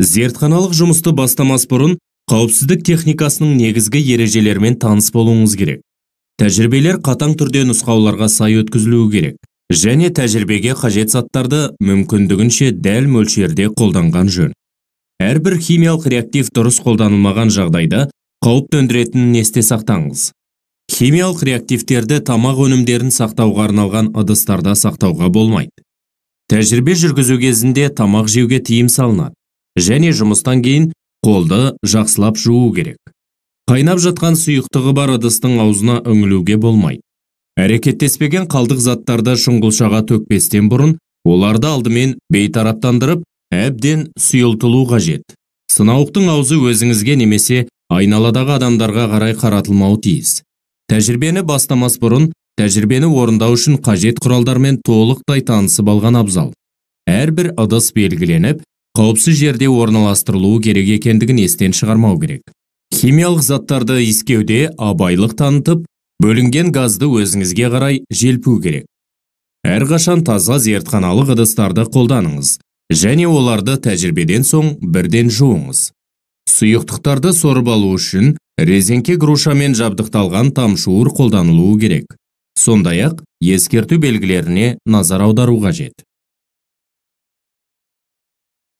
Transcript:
Зертханалық жұмысты бастамас бұрын қауіпсіздік техникасының негізгі ережелерімен таныс болуыңыз керек. Тәжірибелер қатаң түрде нұсқауларға сай өткізілуі керек, және тәжірибеге қажет заттарды мүмкіндігінше дәл мөлшерде қолданған жөн. Әрбір химиялық реактив дұрыс қолданылмаған жағдайда қауіп төндіретінін есте сақтаңыз. Химиялық реактивтерді тамақ өнімдерін сақтауға арналған ыдыстарда сақтауға болмайды. Тәжірибе жүргізу кезінде тамақ жеуге тыйым салынады, және жұмыстан кейін қолды жақсылап жуу керек. Қайнап жатқан сұйықтығы бар ыдыстың аузына үңілуге болмайды. Әрекеттеспеген қалдық заттарды шұңғылшаға төкпестен бұрын, оларды алдымен бейтараптандырып, әбден сұйылтылу қажет. Сынауықтың аузы өзіңізге немесе айналадағы адамдарға қарай қаратылмауы тиіс. Тәжірибені бастамас бұрын, тәжірибені орындау үшін қажет құралдармен толықтай танысып алған абзал. Әрбір ыдыс белгіленіп, қауіпсіз жерде орналастырылуы керек екендігін естен шығармау керек. Химиялық заттарды иіскеуде абайлық танытып, бөлінген газды өзіңізге қарай желпу керек. Әрқашан таза зертханалық ыдыстарды қолданыңыз, және оларды тәжірибеден соң бірден жуыңыз. Сұйықтықтарды сорып алу үшін резеңке грушамен жабдықталған тамшуыр қолданылуы керек. Сондай-ақ ескерту белгілеріне назар аудару қажет.